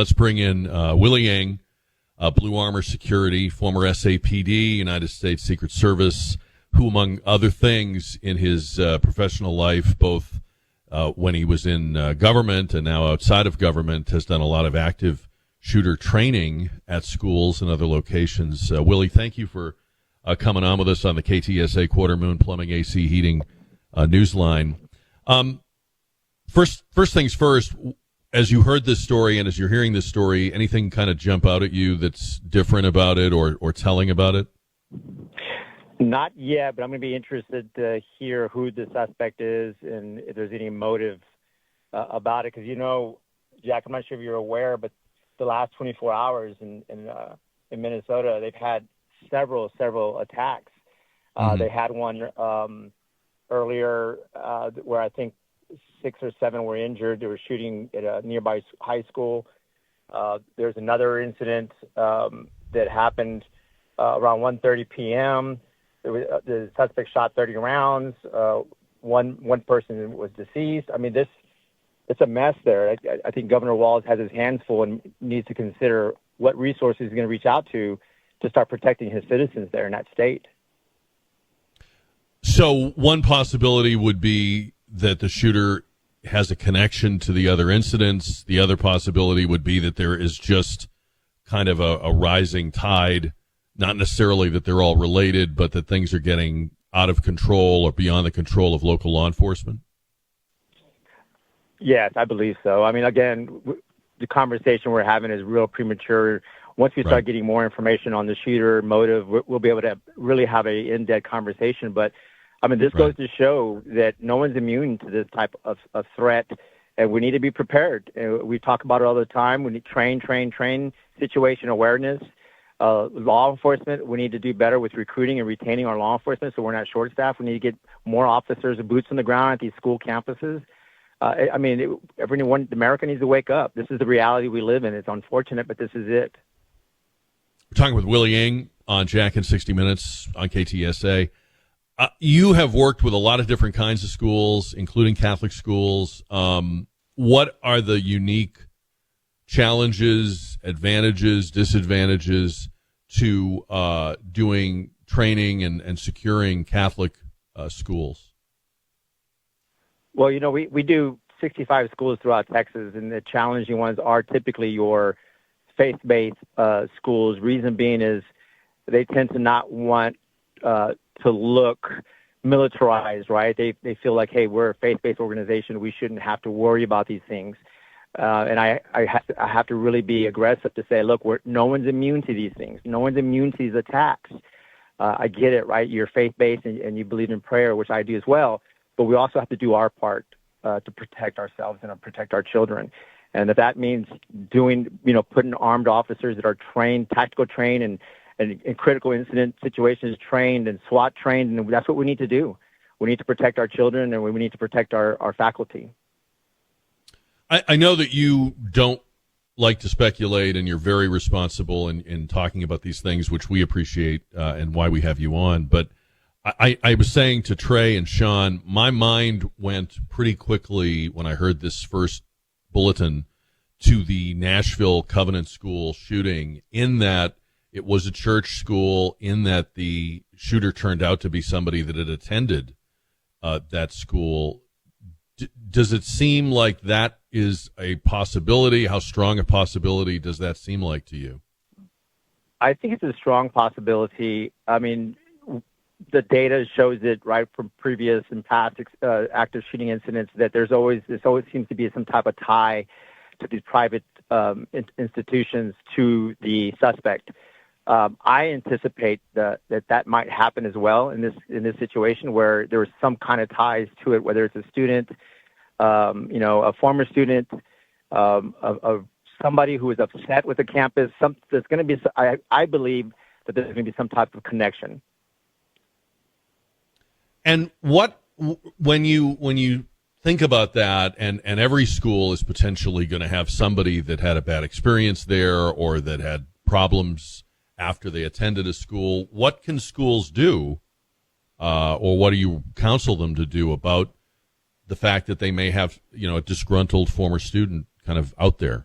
Let's bring in Willie Yang, Blue Armor Security, former SAPD, United States Secret Service, who, among other things, in his professional life, both when he was in government and now outside of government, has done a lot of active shooter training at schools and other locations. Willie, thank you for coming on with us on the KTSA Quarter Moon Plumbing AC Heating Newsline. First things first, as you heard this story and as you're hearing this story, anything kind of jump out at you that's different about it or telling about it? Not yet, but I'm going to be interested to hear who the suspect is and if there's any motive about it. Because, Jack, I'm not sure if you're aware, but the last 24 hours in Minnesota, they've had several attacks. They had one earlier where I think 6 or 7 were injured. They were shooting at a nearby high school. There's another incident that happened around 1:30 p.m. The suspect shot 30 rounds. One person was deceased. I mean, it's a mess there. I think Governor Walz has his hands full and needs to consider what resources he's going to reach out to start protecting his citizens there in that state. So one possibility would be that the shooter has a connection to the other incidents. The other possibility would be that there is just kind of a rising tide, not necessarily that they're all related, but that things are getting out of control or beyond the control of local law enforcement? Yes, I believe so. I mean, again, the conversation we're having is real premature. Once we start getting more information on the shooter motive, we'll be able to really have an in-depth conversation. But I mean, this goes to show that no one's immune to this type of threat, and we need to be prepared. We talk about it all the time. We need train, situation awareness. Law enforcement, we need to do better with recruiting and retaining our law enforcement so we're not short-staffed. We need to get more officers and boots on the ground at these school campuses. Everyone, America needs to wake up. This is the reality we live in. It's unfortunate, but this is it. We're talking with Willie Yang on Jack in 60 Minutes on KTSA. You have worked with a lot of different kinds of schools, including Catholic schools. What are the unique challenges, advantages, disadvantages to doing training and securing Catholic schools? Well, we do 65 schools throughout Texas, and the challenging ones are typically your faith-based schools. Reason being is they tend to not want to look militarized, right? They feel like, hey, we're a faith-based organization. We shouldn't have to worry about these things. And I have to really be aggressive to say, look, no one's immune to these things. No one's immune to these attacks. I get it, right? You're faith-based and you believe in prayer, which I do as well. But we also have to do our part to protect ourselves and protect our children. And if that means putting armed officers that are trained, tactical trained, and in critical incident situations trained and SWAT trained, and that's what we need to do. We need to protect our children, and we need to protect our faculty. I know that you don't like to speculate, and you're very responsible in talking about these things, which we appreciate and why we have you on. But I was saying to Trey and Sean, my mind went pretty quickly when I heard this first bulletin to the Nashville Covenant School shooting, in that it was a church school, in that the shooter turned out to be somebody that had attended that school. Does it seem like that is a possibility? How strong a possibility does that seem like to you? I think it's a strong possibility. I mean, the data shows it, right, from previous and past active shooting incidents, that there always seems to be some type of tie to these private institutions to the suspect. I anticipate that might happen as well in this situation, where there was some kind of ties to it, whether it's a student, a former student, of somebody who is upset with the campus. There's going to be, I believe that there's going to be some type of connection. And when you think about that, and every school is potentially going to have somebody that had a bad experience there or that had problems after they attended a school, what can schools do, or what do you counsel them to do about the fact that they may have, a disgruntled former student kind of out there?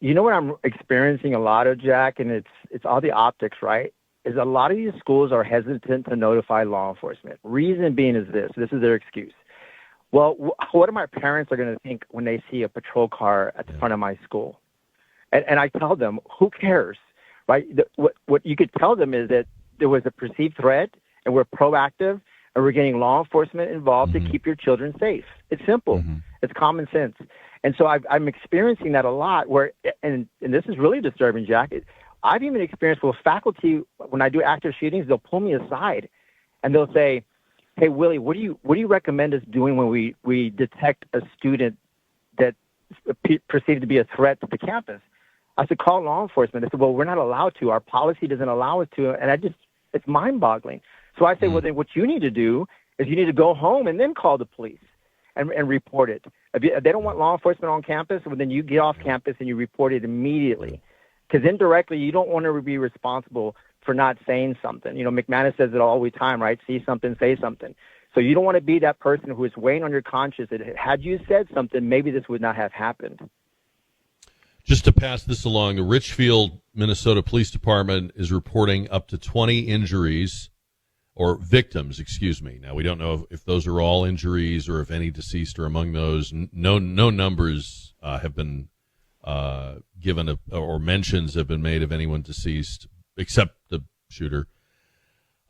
You know what I'm experiencing a lot of, Jack, and it's all the optics, right? Is a lot of these schools are hesitant to notify law enforcement. Reason being is this is their excuse. Well, what are my parents are going to think when they see a patrol car at the front of my school? And I tell them, who cares, right? What you could tell them is that there was a perceived threat, and we're proactive, and we're getting law enforcement involved to keep your children safe. It's simple. It's common sense. And so I'm experiencing that a lot where, and this is really disturbing, Jack. I've even experienced with faculty, when I do active shootings, they'll pull me aside and they'll say, hey, Willie, what do you recommend us doing when we detect a student that perceived to be a threat to the campus? I said, call law enforcement. They said, well, we're not allowed to. Our policy doesn't allow us to. And it's mind-boggling. So I say, well, then what you need to do is you need to go home and then call the police and report it. If they don't want law enforcement on campus, well, then you get off campus and you report it immediately. Because indirectly, you don't want to be responsible for not saying something. You know, McManus says it all the time, right? See something, say something. So you don't want to be that person who is weighing on your conscience that had you said something, maybe this would not have happened. Just to pass this along, the Richfield, Minnesota Police Department is reporting up to 20 injuries or victims, excuse me. Now, we don't know if those are all injuries or if any deceased are among those. No numbers have been given or mentions have been made of anyone deceased except the shooter.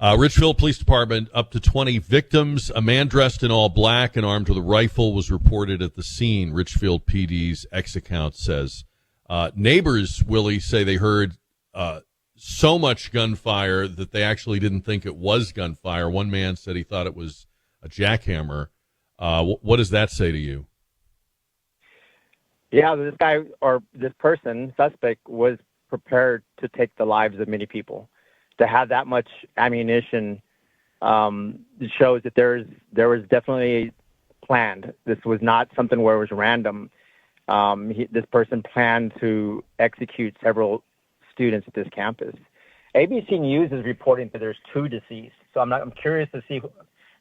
Richfield Police Department, up to 20 victims. A man dressed in all black and armed with a rifle was reported at the scene, Richfield PD's X account says. Neighbors, Willie, say they heard so much gunfire that they actually didn't think it was gunfire. One man said he thought it was a jackhammer. What does that say to you? Yeah, this guy or this person, suspect, was prepared to take the lives of many people. To have that much ammunition shows that there was definitely planned. This was not something where it was random. This person planned to execute several students at this campus. ABC News is reporting that there's 2 deceased. So I'm curious to see.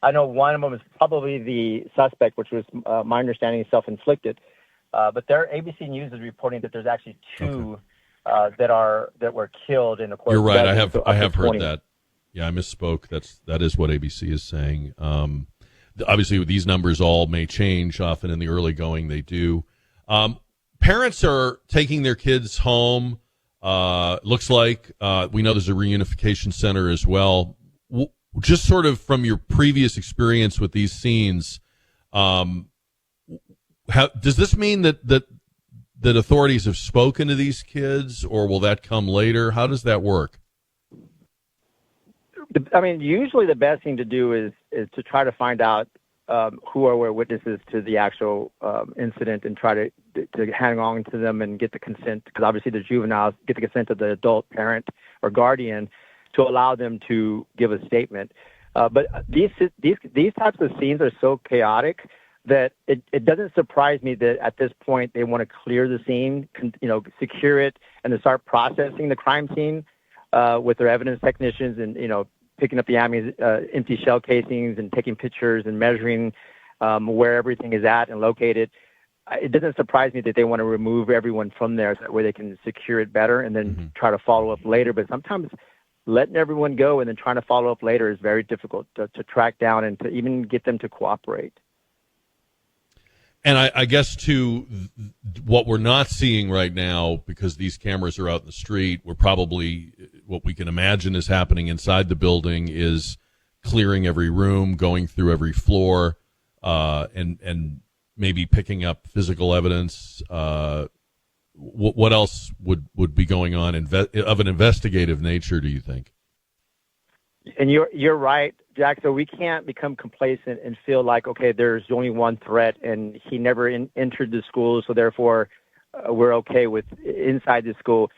I know one of them is probably the suspect, which was my understanding self-inflicted. But ABC News is reporting that there's actually 2 that were killed in the course. You're right. I have heard that. Yeah, I misspoke. That is what ABC is saying. Obviously, these numbers all may change. Often in the early going, they do. Parents are taking their kids home. Looks like we know there's a reunification center as well. Just sort of from your previous experience with these scenes, does this mean that authorities have spoken to these kids, or will that come later? How does that work? I mean, usually the best thing to do is to try to find out who were witnesses to the actual incident and try to hang on to them and get the consent, because obviously the juveniles get the consent of the adult parent or guardian to allow them to give a statement. But these types of scenes are so chaotic that it doesn't surprise me that at this point they want to clear the scene, secure it, and to start processing the crime scene with their evidence technicians and, picking up the empty shell casings and taking pictures and measuring where everything is at and located. It doesn't surprise me that they want to remove everyone from there so that way they can secure it better and then try to follow up later. But sometimes letting everyone go and then trying to follow up later is very difficult to track down and to even get them to cooperate. And I guess, too, what we're not seeing right now, because these cameras are out in the street, we're probably, what we can imagine is happening inside the building is clearing every room, going through every floor, and maybe picking up physical evidence. What else would be going on of an investigative nature, do you think? And you're right, Jack. So we can't become complacent and feel like, okay, there's only one threat and he never entered the school, so therefore we're okay with inside the school.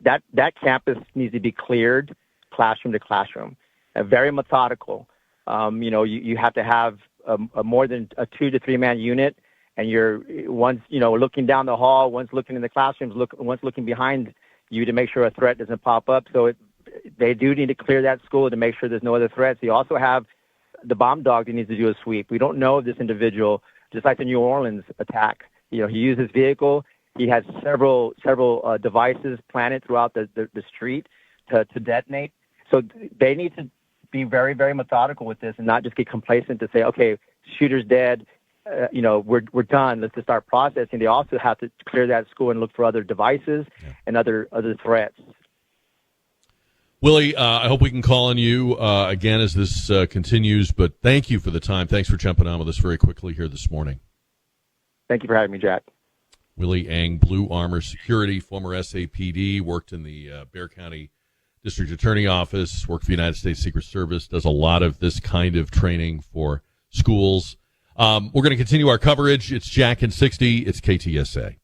That campus needs to be cleared classroom to classroom, very methodical. You have to have a more than a 2 to 3 man unit, and you're one's looking down the hall, one's looking in the classrooms, one's looking behind you to make sure a threat doesn't pop up. So they do need to clear that school to make sure there's no other threats. You also have the bomb dog that needs to do a sweep. We don't know if this individual, just like the New Orleans attack, he used his vehicle. He has several devices planted throughout the street to detonate. So they need to be very, very methodical with this and not just get complacent to say, okay, shooter's dead, we're done. Let's just start processing. They also have to clear that school and look for other devices and other threats. Willie, I hope we can call on you again as this continues, but thank you for the time. Thanks for jumping on with us very quickly here this morning. Thank you for having me, Jack. Willie Eng, Blue Armor Security, former SAPD, worked in the Bexar County District Attorney Office, worked for the United States Secret Service, does a lot of this kind of training for schools. We're going to continue our coverage. It's Jack in 60. It's KTSA.